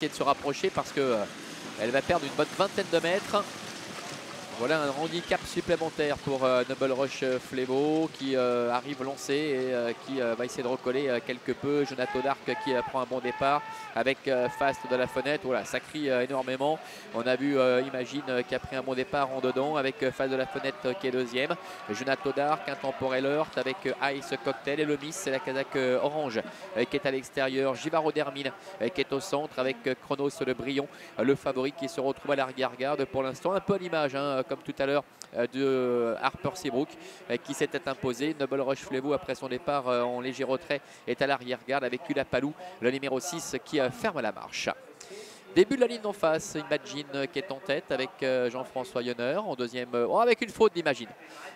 De se rapprocher parce que elle va perdre une bonne vingtaine de mètres. Voilà un handicap supplémentaire pour Noble Rush Flevo qui arrive lancé et qui va essayer de recoller quelque peu. Jonathan Dark qui prend un bon départ avec Fast de la fenêtre. Voilà, ça crie énormément. On a vu Imagine qui a pris un bon départ en dedans avec Fast de la fenêtre qui est deuxième. Jonathan Dark, Intemporel Heurt avec Ice Cocktail et le Miss, c'est la casaque orange qui est à l'extérieur. Givaro Dermine qui est au centre avec Chronos le Brion, le favori qui se retrouve à l'arrière-garde pour l'instant. Un peu à l'image, hein, comme tout à l'heure de Harper Seabrook qui s'était imposé. Noble Rush Flevo après son départ en léger retrait est à l'arrière-garde avec Ulapalou, le numéro 6 qui ferme la marche. Début de la ligne d'en face, Imagine qui est en tête avec Jean-François Yonner. En deuxième, avec une faute d'Imagine.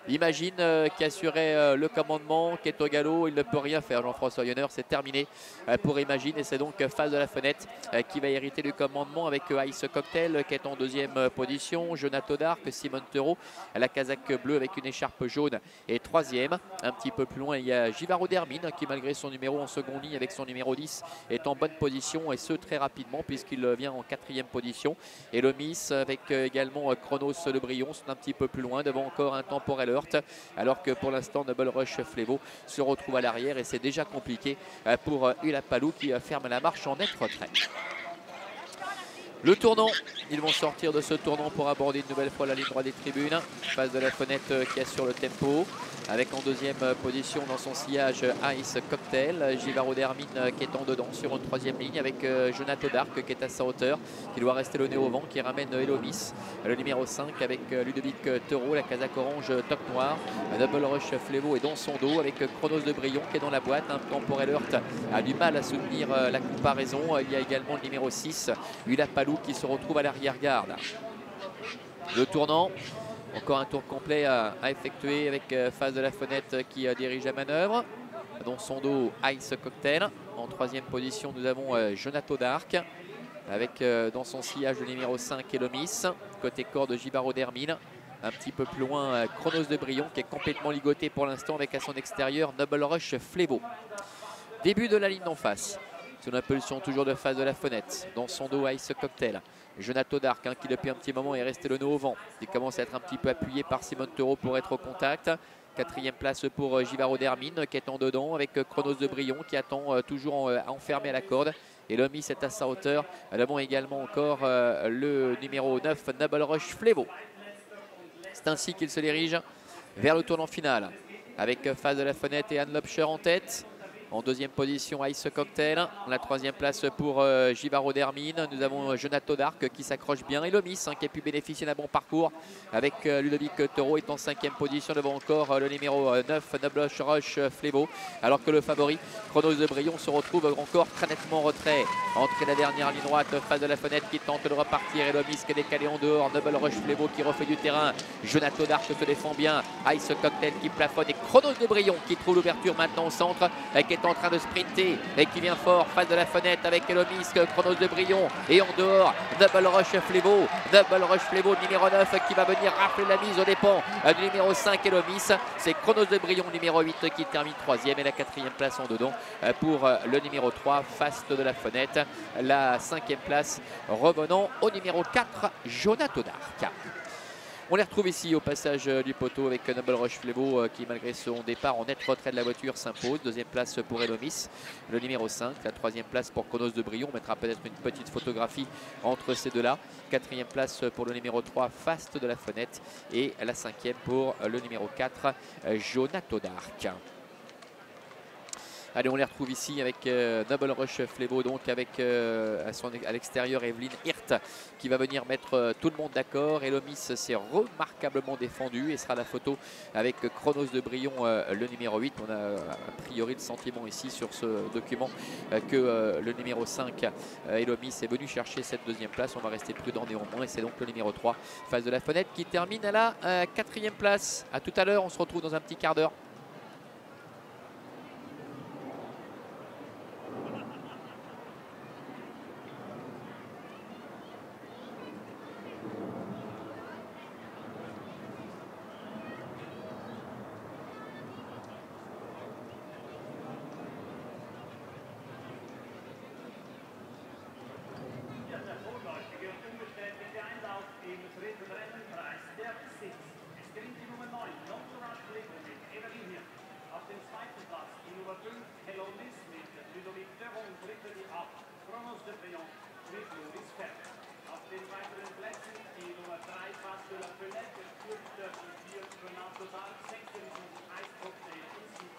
Imagine qui assurait le commandement, qui est au galop. Il ne peut rien faire, Jean-François Yonner. C'est terminé pour Imagine. Et c'est donc Face de la fenêtre qui va hériter du commandement avec Ice Cocktail qui est en deuxième position. Jonathan Dark, Simon Teuro, la casaque bleue avec une écharpe jaune et troisième. Un petit peu plus loin, il y a Givaro Dermine qui, malgré son numéro en seconde ligne avec son numéro 10, est en bonne position et ce très rapidement puisqu'il vient en quatrième position. Et le Miss avec également Chronos le Brion sont un petit peu plus loin devant encore Intemporel Heurt, alors que pour l'instant Noble Rush Flevo se retrouve à l'arrière et c'est déjà compliqué pour Ulapalou qui ferme la marche en net retrait. Le tournant, ils vont sortir de ce tournant pour aborder une nouvelle fois la ligne droite des tribunes. Face de la fenêtre qui assure le tempo. Avec en deuxième position dans son sillage Ice Cocktail. Givaro Dermine qui est en dedans sur une troisième ligne avec Jonathan Dark qui est à sa hauteur, qui doit rester le nez au vent, qui ramène Elomis, le numéro 5 avec Ludovic Teuro, la casaque orange top noir. Noble Rush Flevo est dans son dos avec Chronos de Brion qui est dans la boîte. Intemporel Heurt a du mal à soutenir la comparaison. Il y a également le numéro 6, Ulapalou, qui se retrouve à l'arrière-garde. Le tournant, encore un tour complet à effectuer avec Face de la fenêtre qui dirige la manœuvre. Dans son dos, Ice Cocktail. En troisième position, nous avons Jonathan Dark avec dans son sillage le numéro 5 Elomis. Côté corps de Givaro Dermine. Un petit peu plus loin, Chronos de Brion qui est complètement ligoté pour l'instant avec à son extérieur Noble Rush Flevo. Début de la ligne d'en face. Sous l'impulsion toujours de Face de la fenêtre. Dans son dos, Ice Cocktail. Jonathan Dark qui depuis un petit moment est resté le nez au vent. Il commence à être un petit peu appuyé par Simon Teuro pour être au contact. Quatrième place pour Givaro Dermine qui est en dedans avec Chronos de Brion qui attend toujours enfermé à la corde. Et le Miss est à sa hauteur. Devant également encore le numéro 9 Noble Rush Flevo. C'est ainsi qu'il se dirige vers le tournant final avec Face de la fenêtre et Anne Lobscher en tête. En deuxième position, Ice Cocktail. La troisième place pour Givaro Dermine. Nous avons Jonathan Dark qui s'accroche bien. Et le Miss qui a pu bénéficier d'un bon parcours avec Ludovic Teuro est en cinquième position devant encore le numéro 9, Noble Rush Flevo. Alors que le favori, Chronos de Brion, se retrouve encore très nettement en retrait. Entrée la dernière ligne droite, Face de la fenêtre qui tente de repartir. Et le Miss qui est décalé en dehors. Noble Rush Flevo qui refait du terrain. Jonathan Dark se défend bien. Ice Cocktail qui plafonne. Et Chronos de Brion qui trouve l'ouverture maintenant au centre. Qui est en train de sprinter et qui vient fort. Face de la fenêtre avec Elomis, Chronos de Brion et en dehors Noble Rush Flevo. Noble Rush Flevo numéro 9 qui va venir rafler la mise aux dépens du numéro 5 Elomis. C'est Chronos de Brion numéro 8 qui termine troisième et la quatrième place en dedans pour le numéro 3 Face de la fenêtre. La cinquième place revenant au numéro 4 Jonathan Dark. On les retrouve ici au passage du poteau avec Noble Rush Flevo qui, malgré son départ en net retrait de la voiture, s'impose. Deuxième place pour Elomis, le numéro 5. La troisième place pour Chronos de Brion. On mettra peut-être une petite photographie entre ces deux-là. Quatrième place pour le numéro 3, Face de la fenêtre. Et la cinquième pour le numéro 4, Jonathan Dark. Allez, on les retrouve ici avec Noble Rush Flevo, donc avec à l'extérieur Evelyne Hirt qui va venir mettre tout le monde d'accord. Et le Miss s'est remarquablement défendu et sera la photo avec Chronos de Brion, le numéro 8. On a a priori le sentiment ici sur ce document que le numéro 5 Elomis est venu chercher cette deuxième place. On va rester prudent néanmoins et c'est donc le numéro 3 Face de la fenêtre qui termine à la quatrième place. À tout à l'heure, on se retrouve dans un petit quart d'heure. mit Loris Fett. Auf den weiteren Plätzen die Nummer 3 Pass de la Fenêtre, geführt durch die 4 Renato Bar, 6. Eiscocktail und 7.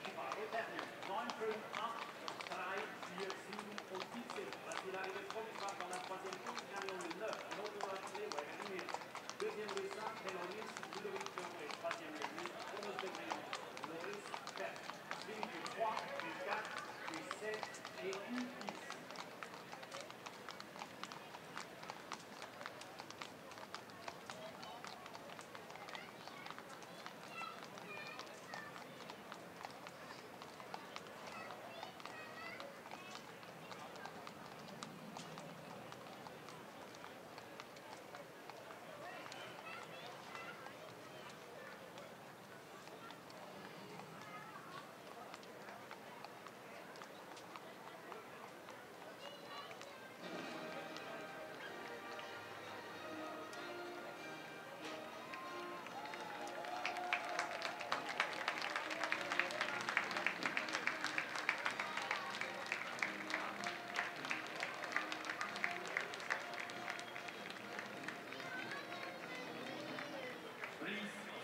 Chivago Terni. 9, 5, 8, 3, 4, 7 und 17. Brasilaire de Provisoire dans la troisième course, camion le 9, Noto Raclé, Wagamir. Deuxième le 5, Pelonis, Ludovic Fiore. Troisième le 8, 11 degrés, Loris Fett. Ligne du 3, du 4, du 7 et du 10.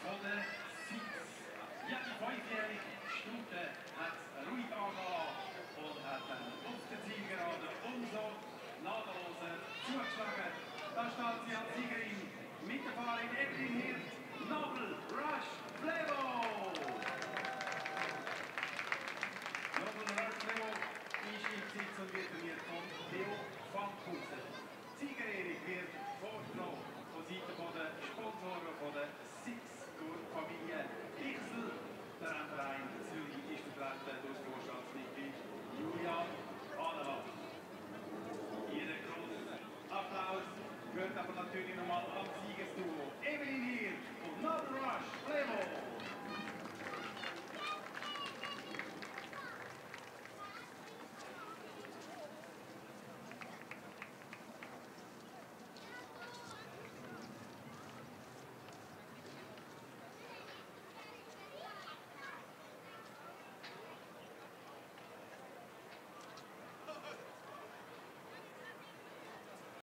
Von der Sitz. Ja, die 5-jährige Stute hat es ruhig angelassen und hat den Luftenzieher an der Umso Ladehose zugeschlagen. Da steht sie als Siegerin mit der Fahrerin Evelyn Hirt, Nobel Rush Flevo. Nobel Rush Flevo ist im Besitz und wird trainiert von Theo van Kusen. Siegerehrung wird vorgenommen von Seiten der Sponsoren von der Sitz. Familie Ichsel, der Rennverein Zürich ist vertreten durch